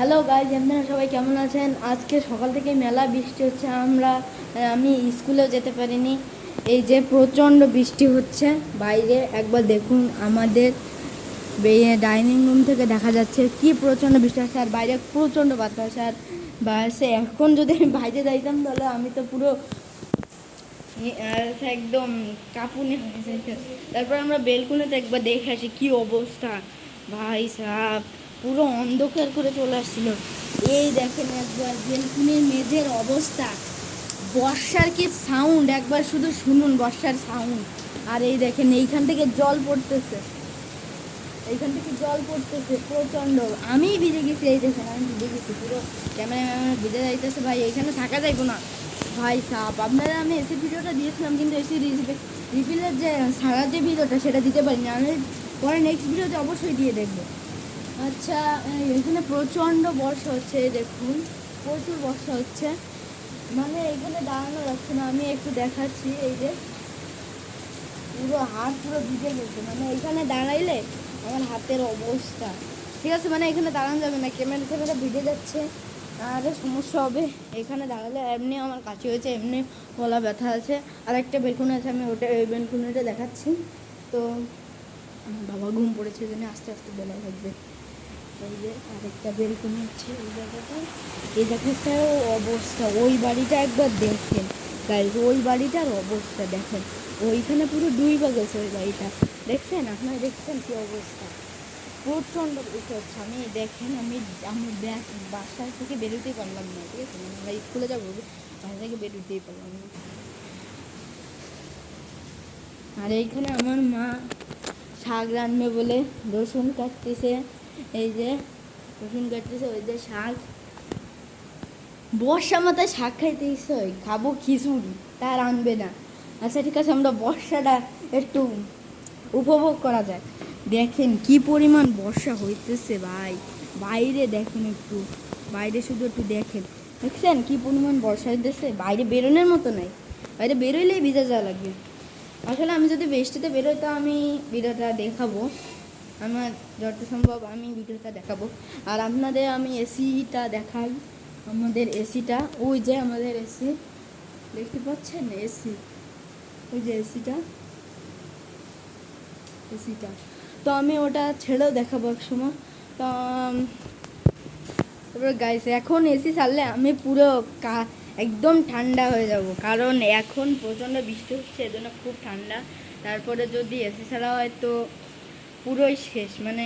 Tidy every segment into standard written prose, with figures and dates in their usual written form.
Hello guys, আপনারা সবাই কেমন আছেন? আজকে সকাল থেকে মেলা বৃষ্টি হচ্ছে। আমি স্কুলেও যেতে পারিনি। এই যে প্রচণ্ড বৃষ্টি হচ্ছে বাইরে, একবার দেখুন। আমাদের ডাইনিং রুম থেকে দেখা যাচ্ছে কি প্রচণ্ড বৃষ্টি হচ্ছে, আর বাইরে প্রচণ্ড বাতাস। আর বাসে এখন যদি আমি বাইরে যাইতাম তাহলে আমি তো পুরো একদম কাঁপুনি হয়ে যেত। তারপর আমরা বেলকুনিতে একবার দেখে আসি কি অবস্থা। ভাই সাহেব, পুরো অন্ধকার করে চলে আসছিল। এই দেখেন একবার বেলকুনির মেঝের অবস্থা। বর্ষার কি সাউন্ড, একবার শুধু শুনুন বর্ষার সাউন্ড। আর এই দেখেন এইখান থেকে জল পড়তেছে, প্রচণ্ড। আমি ভিজে গেছি, এই দেখেন আমি ভিজে গেছি পুরো। ক্যামেরা ভিজে যাইতেছে ভাই, এইখানে থাকা যাইব না ভাই সাপ। আপনারা আমি এসি ভিডিওটা দিয়েছিলাম, কিন্তু এসি রিফিলের যে সারা যে ভিডিওটা সেটা দিতে পারিনি। আমি পরে নেক্সট ভিডিওতে অবশ্যই দিয়ে দেখবো। আচ্ছা, এখানে প্রচণ্ড বর্ষা হচ্ছে, দেখুন প্রচুর বর্ষা হচ্ছে। মানে এখানে দাঁড়ানো যাচ্ছে না। আমি একটু দেখাচ্ছি, এই যে পুরো হাত পুরো ভিজে গেছে। মানে এখানে দাঁড়াইলে আমার হাতের অবস্থা, ঠিক আছে, মানে এখানে দাঁড়ানো যাবে না, ক্যামেরা ভিজে যাচ্ছে আর সমস্যা হবে। এখানে দাঁড়ালে এমনি আমার কাছে হয়েছে, এমনি গলা ব্যথা আছে। আর একটা বেলকুনি আছে, আমি ওটা ওই বেলকুনিটা দেখাচ্ছি। তো আমার বাবা ঘুম পড়েছে, জন্য আস্তে আস্তে বলা লাগবে। এই যে আরেকটা বেলকুনি হচ্ছে এই জায়গাটাও অবস্থা। ওই বাড়িটা একবার দেখেন গাইজ, ওই বাড়িটার অবস্থা দেখেন। ওইখানে পুরো ডুইবা গেছে ওই বাড়িটা, দেখছেন? আপনারা দেখছেন কি অবস্থা? প্রচণ্ড বৃষ্টি হচ্ছে। আমি দেখেন, আমি বাসার থেকে বেরোতেই পারলাম না, ঠিক আছে, মানে আমরা স্কুলে যাবো, বাসা থেকে বেরোতেই পারলাম না। আর এইখানে আমার মা শাক রান্না বলে রসুন কাটতেছে, এই যে রসুন কাটতেছে, ওই যে শাক। বর্ষা মাথায় শাক খাইতে ইচ্ছে হয়, খাবো খিচুড়ি, তার আনবে না। আচ্ছা ঠিক আছে, আমরা বর্ষাটা একটু উপভোগ করা যায়। দেখেন কি পরিমাণ বর্ষা হইতেছে ভাই, বাইরে দেখেন একটু, বাইরে শুধু একটু দেখছেন কি পরিমাণ বর্ষা হইতেছে। বাইরে বেরোনোর মতো নাই, বাইরে বেরোইলেই ভিজা যাওয়া লাগবে। আসলে আমি যদি বৃষ্টিতে বেরোই তো আমি ভিডিওটা দেখাবো, আমার যত সম্ভব আমি ভিডিওটা দেখাবো। আর আপনাদের আমি এসিটা দেখাই, আমাদের এসিটা, ওই যে আমাদের এসি দেখতে পাচ্ছেন, এসি, ওই যে এসিটা। তো আমি ওটা ছেড়েও দেখাবো এক সময়। তো তারপরে গাইস, এখন এসি ছাড়লে আমি পুরো একদম ঠান্ডা হয়ে যাব, কারণ এখন প্রচণ্ড বৃষ্টি হচ্ছে, এজন্য খুব ঠান্ডা। তারপরে যদি এসি ছাড়া হয় তো পুরোই শেষ। মানে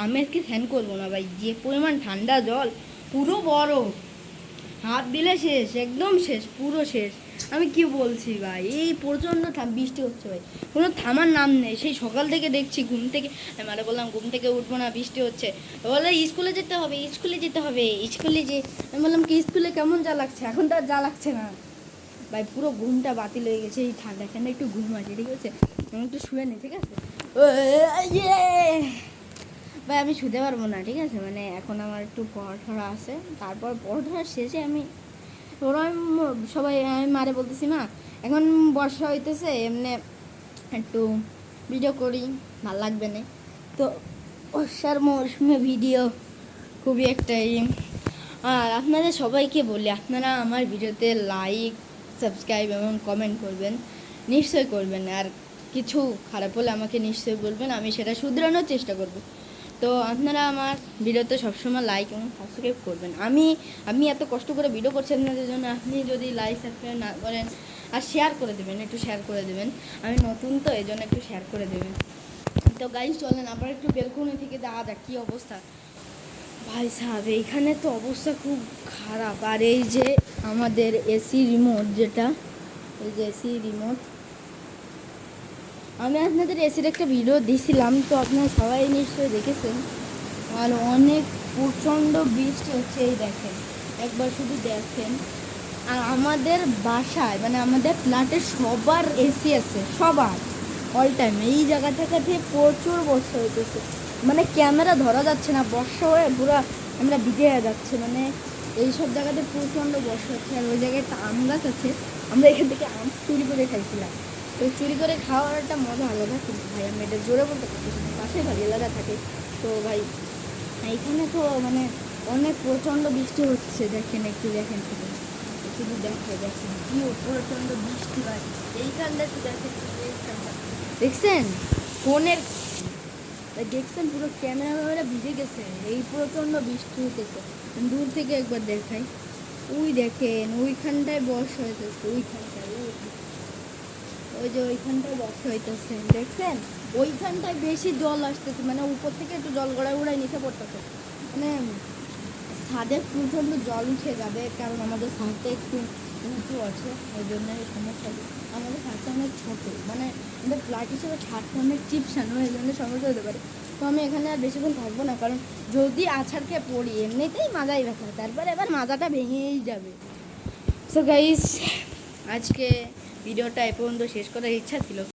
আমি আজকে ফ্যান করবো না ভাই, যে পরিমাণ ঠান্ডা জল, পুরো বরফ, হাত দিলে শেষ, একদম শেষ, পুরো শেষ। আমি কি বলছি ভাই, এই প্রচণ্ড বৃষ্টি হচ্ছে ভাই, কোনো থামার নাম নেই। সেই সকাল থেকে দেখছি, ঘুম থেকে আমি মানে বললাম ঘুম থেকে উঠবো না, বৃষ্টি হচ্ছে। বলে স্কুলে যেতে হবে, স্কুলে যে আমি বললাম কি স্কুলে কেমন যা লাগছে, এখন তো আর যা লাগছে না ভাই, পুরো ঘুমটা বাতিল হয়ে গেছে। এই ঠান্ডা একটু ঘুম আছে, ঠিক আছে, আমি একটু শুয়ে নিই, ঠিক আছে ভাই। আমি শুতে পারবো না, ঠিক আছে, মানে এখন আমার একটু পড়াশোনা আছে। তারপর পড়াশোনার শেষে আমি ওরা সবাই আমি মারে বলতেছি, মা এখন বর্ষা হইতেছে, এমনি একটু ভিডিও করি, ভাল লাগবে না। তো বর্ষার মৌসুমে ভিডিও খুবই একটা আর আপনাদের সবাইকে বলি, আপনারা আমার ভিডিওতে লাইক, সাবস্ক্রাইব এবং কমেন্ট করবেন, নিশ্চয়ই করবেন। আর কিছু খারাপ হলে আমাকে নিশ্চয়ই বলবেন, আমি সেটা শুধরানোর চেষ্টা করব। তো আপনারা আমার ভিডিওতে সবসময় লাইক এবং সাবস্ক্রাইব করবেন। আমি এত কষ্ট করে ভিডিও করছি আপনাদের জন্য, আপনি যদি লাইক সাবস্ক্রাইব না করেন আর শেয়ার করে দেবেন, একটু শেয়ার করে দেবেন। আমি নতুন তো, এই জন্য একটু শেয়ার করে দেবেন। তো গাইজ চলেন আবার একটু বেলকুনি থেকে দেখা যাক কী অবস্থা। ভাই সাহেব, এইখানে তো অবস্থা খুব খারাপ। আর এই যে আমাদের এসি রিমোট, যেটা এই যে এসি রিমোট, আমি আপনাদের এসির একটা ভিডিও দিয়েছিলাম, তো আপনারা সবাই নিশ্চয়ই দেখেছেন। আর অনেক প্রচণ্ড বৃষ্টি হচ্ছে, এই দেখেন, একবার শুধু দেখেন। আর আমাদের বাসায় মানে আমাদের ফ্ল্যাটের সবার এসি আছে, সবার অল টাইম। এই জায়গাটাতে প্রচুর বর্ষা হইতেছে, মানে ক্যামেরা ধরা যাচ্ছে না, বর্ষা হয়ে পুরো আমরা ভিজে যাচ্ছে। মানে এইসব জায়গাতে প্রচণ্ড বর্ষা হচ্ছে। আর ওই জায়গায় একটা আম গাছ আছে, আমরা এখান থেকে আম চুরি করে খাইছিলাম। তো চুরি করে খাওয়ার একটা মজা আলাদা, কিন্তু ভাই আমি এটা জোরে বলতে পারতেছি না, পাশে বাড়ি এলাকা থাকে। তো ভাই এইখানে তো মানে অনেক প্রচণ্ড বৃষ্টি হচ্ছে, দেখেন একটু দেখেন শুধু শুধু দেখেন কি প্রচণ্ড বৃষ্টি ভাই। এইখানটা তো দেখেন শুধু এইখানটা দেখছেন ফোনের দেখছেন পুরো ক্যামেরা ভিজে গেছে, এই প্রচণ্ড বৃষ্টি হতেছে। দূর থেকে একবার দেখাই, ওই দেখেন ওইখানটায় বর্ষা হইতেছে, ওইখানটায় ওই যে ওইখানটায় বর্ষা হইতেছে দেখছেন, ওইখানটায় বেশি জল আসতেছে, মানে উপর থেকে একটু জল গড়ায় উড়াই নিচে পড়তেছে, মানে ছাদে প্রচণ্ড জল উঠে যাবে, কারণ আমাদের ছাদটা একটু উঁচু আছে, ওই জন্য এই সমস্যা। আমাদের ছাদটা অনেক ছোটো, মানে আমাদের ফ্ল্যাট হিসেবে ছাদটা অনেক চিপসানো, এই জন্য সমস্যা হতে পারে। তো আমি এখানে আর বেশিক্ষণ থাকবো না, কারণ যদি আছাড় খেয়ে পড়ি এমনিতেই মাজাই ব্যথা, তারপরে এবার মাজাটা ভেঙেই যাবে। সো গাইস, আজকে ভিডিওটা এ পর্যন্ত শেষ করার ইচ্ছা ছিল।